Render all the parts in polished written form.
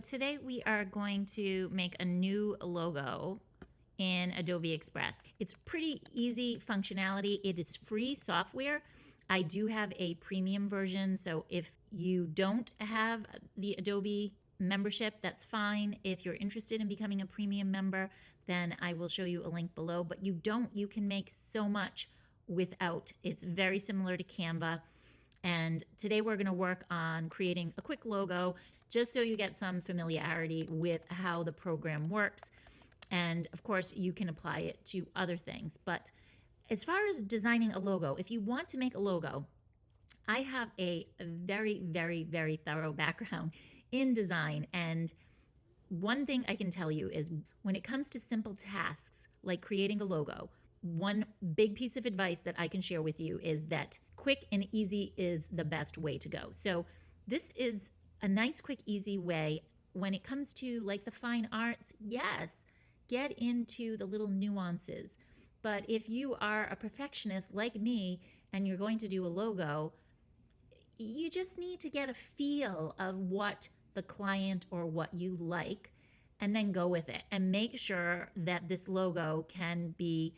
Today we are going to make a new logo in Adobe Express. It's pretty easy functionality. It is free software. I do have a premium version, so if you don't have the Adobe membership, that's fine. If you're interested in becoming a premium member, then I will show you a link below, but you can make so much without. It's very similar to Canva. And today we're going to work on creating a quick logo just so you get some familiarity with how the program works. And of course, you can apply it to other things. But as far as designing a logo, if you want to make a logo, I have a very, very, very thorough background in design. And one thing I can tell you is when it comes to simple tasks like creating a logo, one big piece of advice that I can share with you is that quick and easy is the best way to go. So this is a nice, quick, easy way. When it comes to like the fine arts, yes, get into the little nuances. But if you are a perfectionist like me and you're going to do a logo, you just need to get a feel of what the client or what you like and then go with it and make sure that this logo can be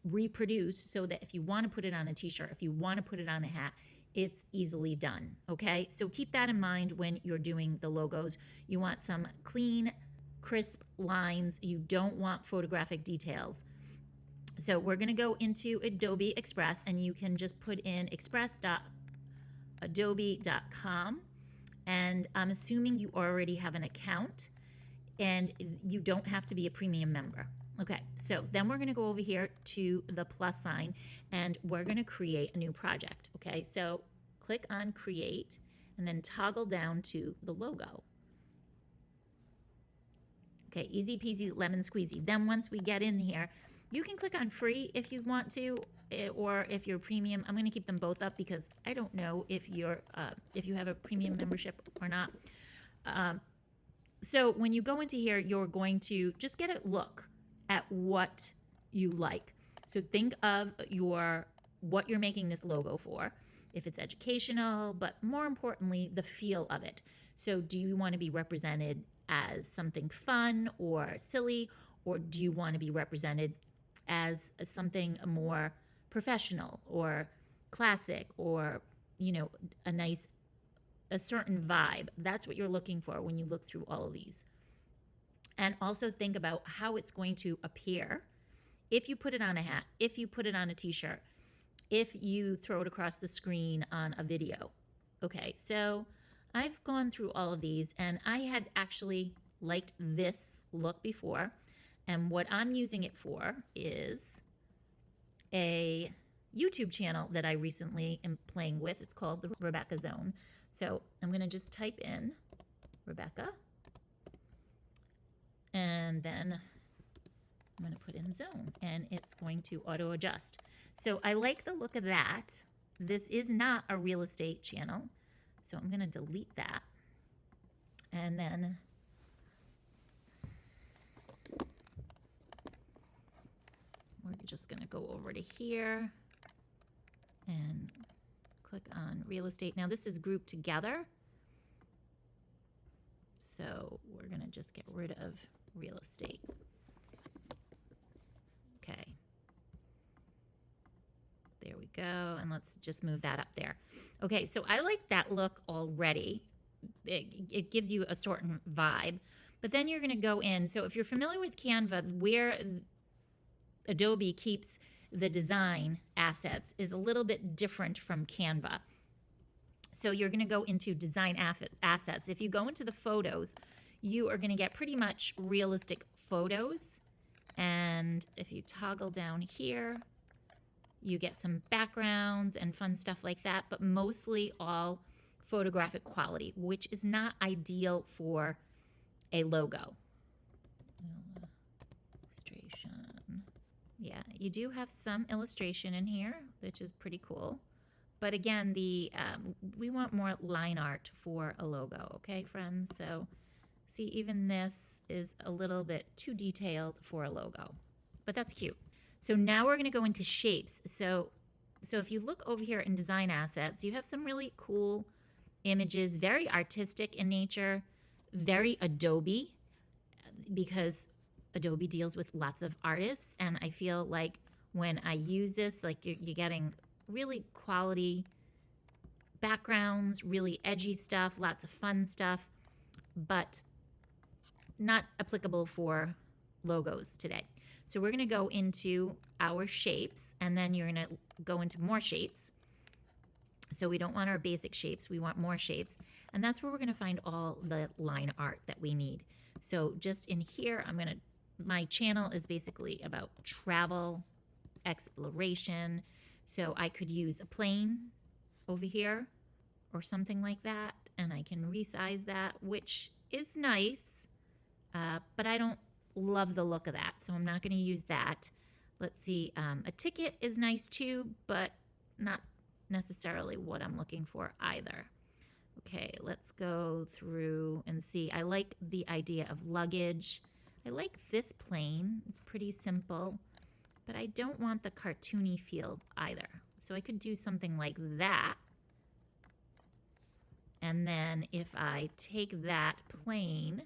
reproduced so that if you want to put it on a t-shirt, if you want to put it on a hat, it's easily done. Okay, so keep that in mind when you're doing the logos. You want some clean, crisp lines. You don't want photographic details. So we're going to go into Adobe Express, and you can just put in express.adobe.com, and I'm assuming you already have an account and you don't have to be a premium member. Okay, so then we're going to go over here to the plus sign and we're going to create a new project. Okay, so click on create and then toggle down to the logo. Okay, easy peasy lemon squeezy. Then once we get in here, you can click on free if you want to, or if you're premium. I'm going to keep them both up because I don't know if you have a premium membership or not. So when you go into here, you're going to just get a look at what you like. So think of what you're making this logo for, if it's educational, but more importantly, the feel of it. So do you want to be represented as something fun or silly, or do you want to be represented as something more professional or classic, or a certain vibe? That's what you're looking for when you look through all of these. And also think about how it's going to appear if you put it on a hat, if you put it on a t-shirt, if you throw it across the screen on a video. Okay, so I've gone through all of these and I had actually liked this look before. And what I'm using it for is a YouTube channel that I recently am playing with. It's called the Rebekah Zone. So I'm going to just type in Rebekah. And then I'm going to put in zone and it's going to auto adjust. So I like the look of that. This is not a real estate channel, so I'm going to delete that. And then we're just going to go over to here and click on real estate. Now this is grouped together, so we're going to just get rid of real estate. Okay, there we go, and let's just move that up there. Okay, so I like that look already. It gives you a certain vibe, but then you're going to go in. So if you're familiar with Canva, where Adobe keeps the design assets is a little bit different from Canva. So you're going to go into design assets. If you go into the photos, you are going to get pretty much realistic photos. And if you toggle down here, you get some backgrounds and fun stuff like that, but mostly all photographic quality, which is not ideal for a logo. Illustration. Yeah, you do have some illustration in here, which is pretty cool. But again, we want more line art for a logo, okay, friends? So see, even this is a little bit too detailed for a logo, but that's cute. So now we're going to go into shapes. So if you look over here in design assets, you have some really cool images, very artistic in nature. very Adobe because Adobe deals with lots of artists, and I feel like when I use this, like you're getting really quality backgrounds, really edgy stuff, lots of fun stuff, but not applicable for logos today. So we're going to go into our shapes, and then you're going to go into more shapes. So we don't want our basic shapes, we want more shapes. And that's where we're going to find all the line art that we need. So just in here, my channel is basically about travel, exploration. So I could use a plane over here or something like that, and I can resize that, which is nice, but I don't love the look of that, so I'm not going to use that. Let's see, a ticket is nice too, but not necessarily what I'm looking for either. Okay, let's go through and see. I like the idea of luggage. I like this plane. It's pretty simple, but I don't want the cartoony feel either. So I could do something like that. And then if I take that plane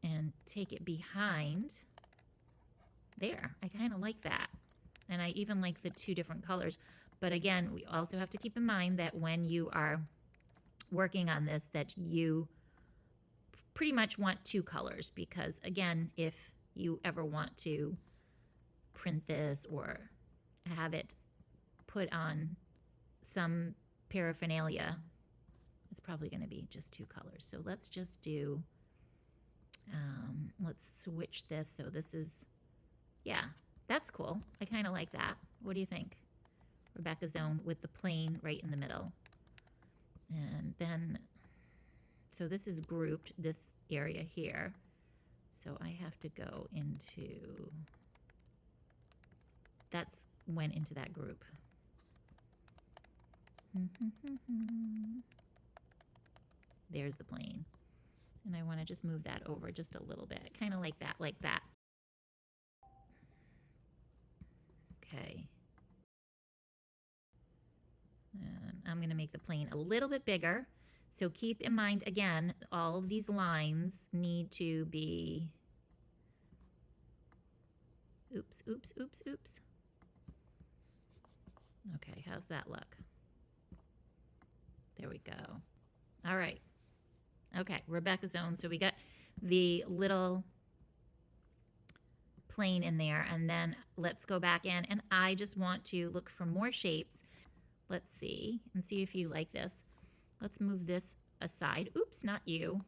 and take it behind, there, I kind of like that. And I even like the two different colors. But again, we also have to keep in mind that when you are working on this, that you pretty much want two colors, because again, if you ever want to print this or have it put on some paraphernalia, it's probably going to be just two colors. So let's just do, let's switch this. So this is, yeah, that's cool. I kind of like that. What do you think? Rebekah Zone with the plane right in the middle. And then, so this is grouped, this area here. So I have to go into, that's went into that group. There's the plane. And I want to just move that over just a little bit, kind of like that, like that. Okay. And I'm going to make the plane a little bit bigger. So keep in mind, again, all of these lines need to be, oops, oops, oops, oops. Okay, how's that look? There we go. All right. Okay, Rebekah Zone. So we got the little plane in there, and then let's go back in, and I just want to look for more shapes. Let's see, and see if you like this. Let's move this aside. Oops, not you.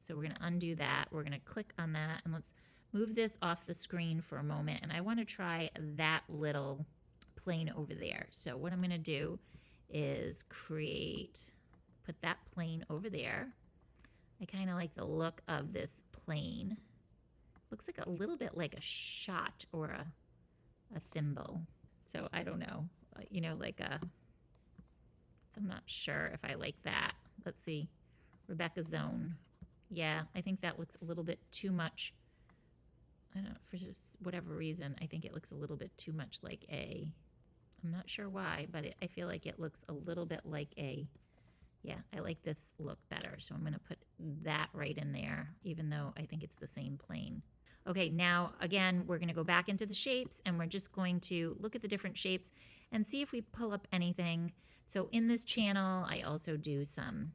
So we're going to undo that. We're going to click on that, and let's move this off the screen for a moment, and I want to try that little plane over there. So what I'm going to do is put that plane over there. I kind of like the look of this plane. Looks like a little bit like a shot or a thimble. So I don't know, you know, like a, so I'm not sure if I like that. Let's see, Rebekah Zone. Yeah, I think that looks a little bit too much. I don't know, for just whatever reason, I think it looks a little bit too much like a, I'm not sure why, but I feel like it looks a little bit like a, yeah, I like this look better. So I'm going to put that right in there, even though I think it's the same plane. Okay, now again, we're going to go back into the shapes, and we're just going to look at the different shapes and see if we pull up anything. So in this channel, I also do some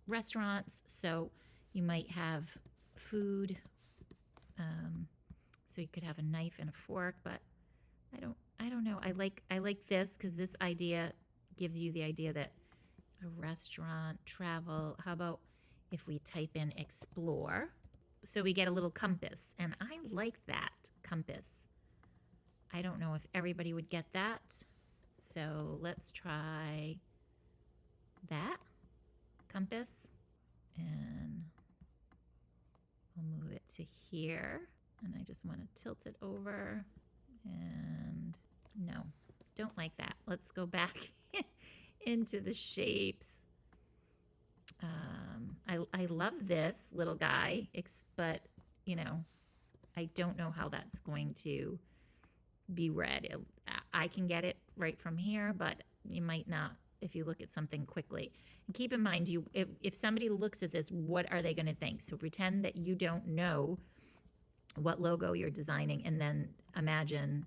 restaurants. So you might have food. So you could have a knife and a fork, but I don't know. I like this because this idea gives you the idea that a restaurant, travel. How about if we type in explore? So we get a little compass, and I like that compass. I don't know if everybody would get that. So let's try that compass, and we'll move it to here. And I just want to tilt it over, and no, don't like that. Let's go back into the shapes. I love this little guy, but you know, I don't know how that's going to be read. I can get it right from here, but you might not if you look at something quickly. And keep in mind, if somebody looks at this, what are they going to think? So pretend that you don't know what logo you're designing, and then imagine,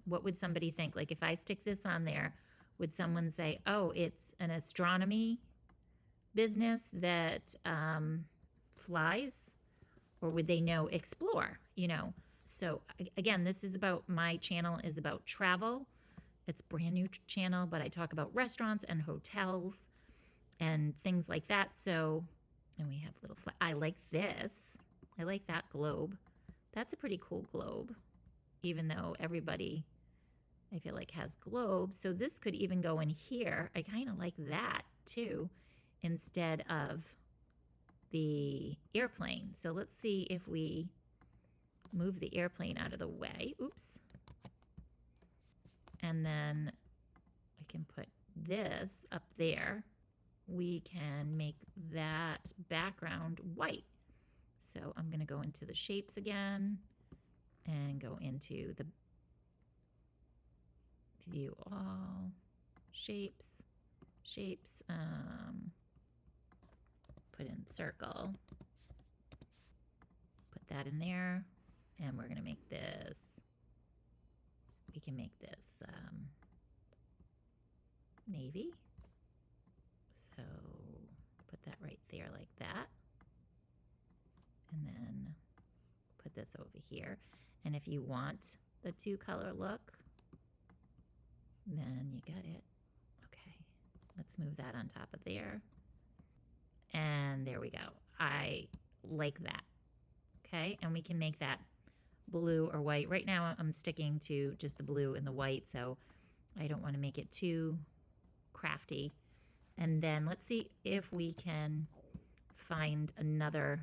what would somebody think? Like if I stick this on there, would someone say, oh, it's an astronomy business that flies? Or would they know explore, So again, this is about, my channel is about travel. It's a brand new channel, but I talk about restaurants and hotels and things like that. So, and we have little, I like this. I like that globe. That's a pretty cool globe, even though everybody, I feel like, has globes. So this could even go in here. I kind of like that too, instead of the airplane. So let's see if we move the airplane out of the way. Oops. And then I can put this up there. We can make that background white. So I'm going to go into the shapes again and go into the view all shapes, put in circle, put that in there, and we're going to make this, we can make this navy. So put that right there like that. And then put this over here. And if you want the 2-color look, then you got it. Okay, let's move that on top of there. And there we go. I like that. Okay, and we can make that blue or white. Right now I'm sticking to just the blue and the white, so I don't want to make it too crafty. And then let's see if we can find another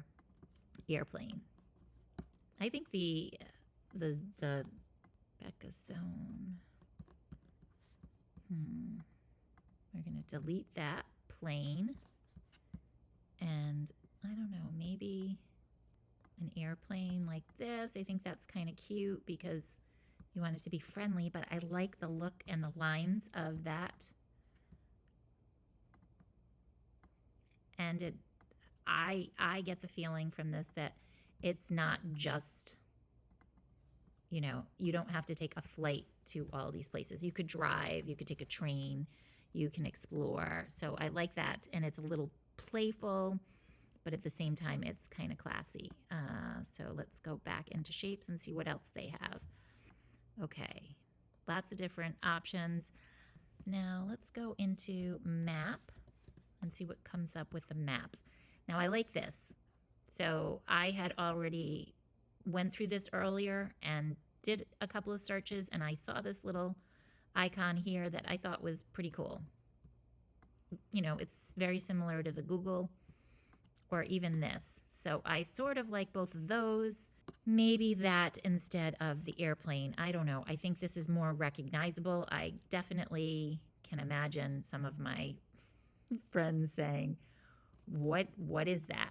airplane. I think the Rebekah zone. We're going to delete that plane. And I don't know, maybe an airplane like this. I think that's kind of cute because you want it to be friendly, but I like the look and the lines of that. And I get the feeling from this that it's not just, you don't have to take a flight to all these places. You could drive, you could take a train, you can explore. So I like that. And it's a little playful, but at the same time, it's kind of classy. So let's go back into shapes and see what else they have. Okay, lots of different options. Now let's go into map and see what comes up with the maps. Now I like this. So I had already went through this earlier and did a couple of searches, and I saw this little icon here that I thought was pretty cool. It's very similar to the Google or even this. So I sort of like both of those. Maybe that instead of the airplane. I don't know. I think this is more recognizable. I definitely can imagine some of my friends saying, what is that?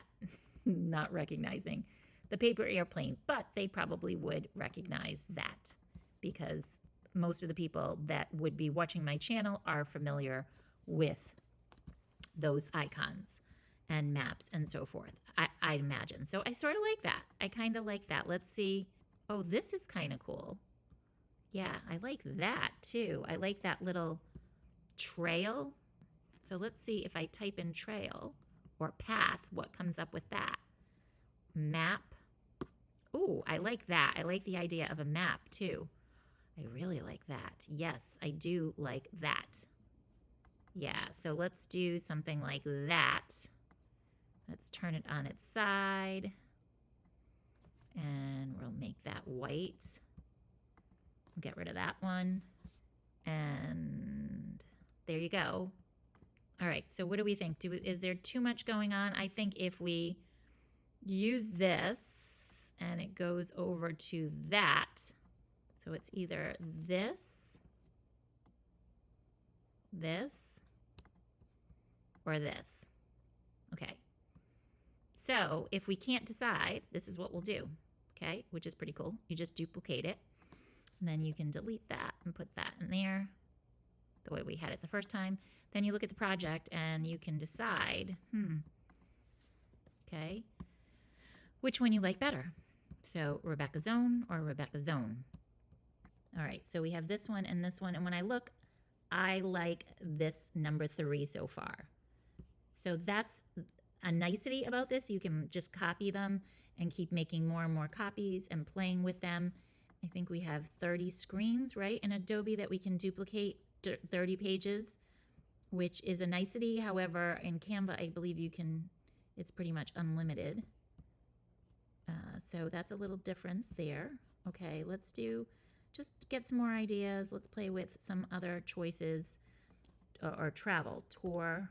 Not recognizing the paper airplane, but they probably would recognize that because most of the people that would be watching my channel are familiar with those icons and maps and so forth, I imagine. So I sort of like that. I kind of like that. Let's see. Oh, this is kind of cool. Yeah, I like that too. I like that little trail. So let's see if I type in trail or path, what comes up with that? Map. Oh, I like that. I like the idea of a map too. I really like that. Yes, I do like that. Yeah, so let's do something like that. Let's turn it on its side. And we'll make that white. Get rid of that one. And there you go. All right, so what do we think? Is there too much going on? I think if we use this and it goes over to that, so it's either this, or this. Okay. So if we can't decide, this is what we'll do, okay, which is pretty cool. You just duplicate it, and then you can delete that and put that in there. the way we had it the first time. Then you look at the project and you can decide, okay, which one you like better. So Rebekah's Own or Rebekah's Own. All right, so we have this one and this one. And when I look, I like this number 3 so far. So that's a nicety about this. You can just copy them and keep making more and more copies and playing with them. I think we have 30 screens, right, in Adobe that we can duplicate 30 pages, which is a nicety. However, in Canva, I believe you can, it's pretty much unlimited. So that's a little difference there. Okay, let's just get some more ideas. Let's play with some other choices or travel, tourism.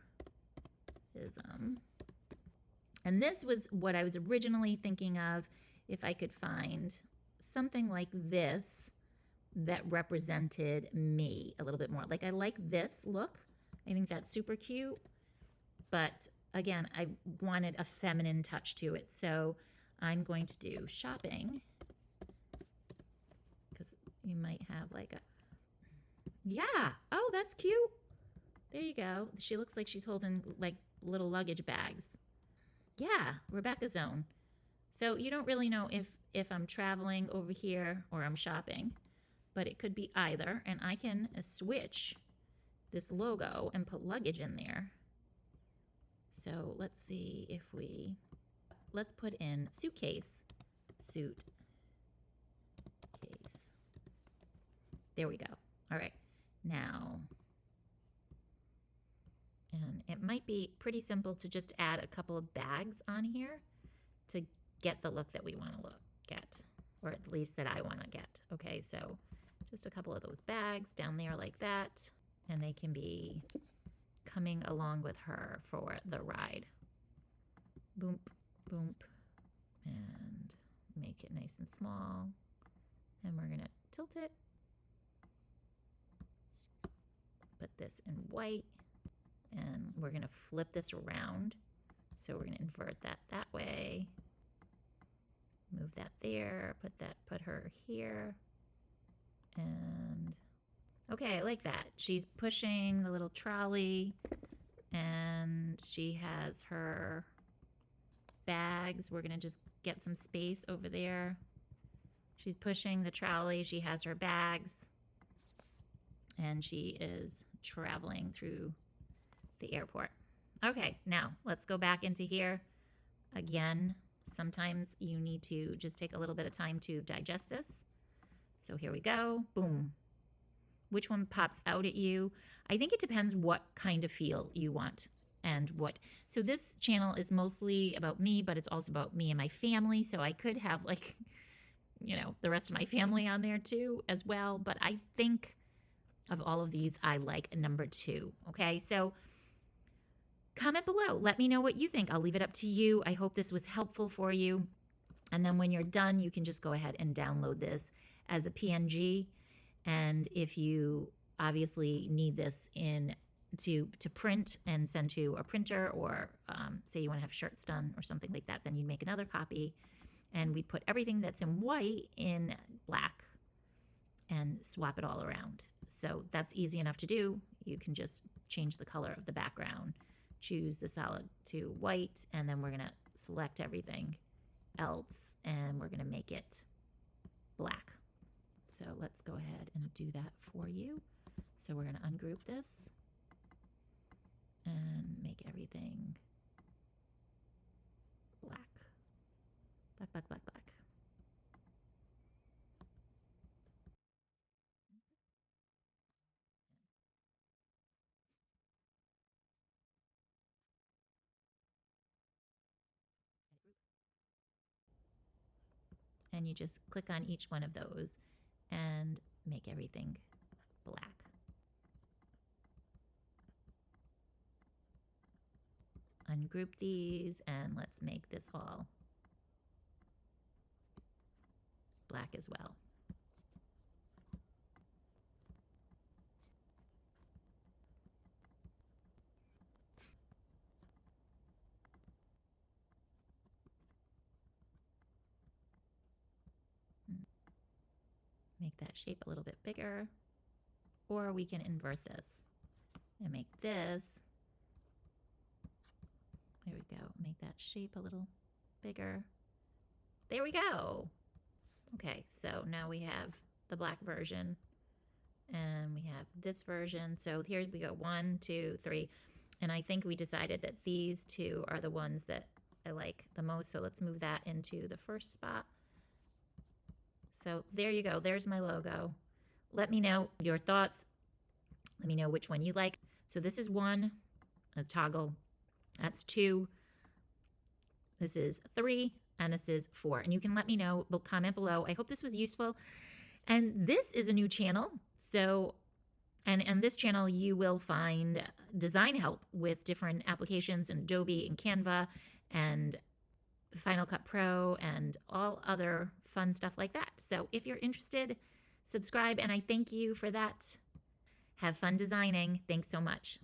And this was what I was originally thinking of, if I could find something like this that represented me a little bit more. Like I like this look. I think that's super cute. But again, I wanted a feminine touch to it. So I'm going to do shopping, because you might have like a, yeah, oh, that's cute. There you go. She looks like she's holding like little luggage bags. Yeah, Rebekah's Own. So you don't really know if I'm traveling over here or I'm shopping, but it could be either. And I can switch this logo and put luggage in there. So let's see if let's put in suitcase, suit case. There we go. All right, now, and it might be pretty simple to just add a couple of bags on here to get the look that we want to get, or at least that I want to get. Okay, so just a couple of those bags down there like that, and they can be coming along with her for the ride. Boom, boom, and make it nice and small. And we're gonna tilt it. Put this in white, and we're gonna flip this around. So we're gonna invert that way. Move that there, put her here. And okay, I like that. She's pushing the little trolley, and she has her bags. We're gonna just get some space over there. She's pushing the trolley, she has her bags, and she is traveling through the airport. Okay, now let's go back into here. Again, sometimes you need to just take a little bit of time to digest this. So here we go, boom. Which one pops out at you? I think it depends what kind of feel you want and what. So this channel is mostly about me, but it's also about me and my family. So I could have like, you know, the rest of my family on there too as well. But I think of all of these, I like number 2. Okay, so comment below. Let me know what you think. I'll leave it up to you. I hope this was helpful for you. And then when you're done, you can just go ahead and download this as a PNG. And if you obviously need this to print and send to a printer, or say you want to have shirts done or something like that, then you make another copy, and we put everything that's in white in black and swap it all around. So that's easy enough to do. You can just change the color of the background, choose the solid to white, and then we're going to select everything else and we're going to make it black. So let's go ahead and do that for you. So we're going to ungroup this and make everything black. Black, black, black, black. And you just click on each one of those and make everything black. Ungroup these and let's make this all black as well. Make that shape a little bit bigger, or we can invert this. and make this. There we go. Make that shape a little bigger. There we go. Okay, so now we have the black version and we have this version. So here we go, 1, 2, 3. And I think we decided that these two are the ones that I like the most. So let's move that into the first spot. So there you go. There's my logo. Let me know your thoughts. Let me know which one you like. So this is 1, a toggle. That's 2. This is 3. And this is 4. And you can let me know, comment below. I hope this was useful. And this is a new channel. So, and this channel you will find design help with different applications in Adobe and Canva and Final Cut Pro and all other fun stuff like that. So if you're interested, subscribe, and I thank you for that. Have fun designing. Thanks so much.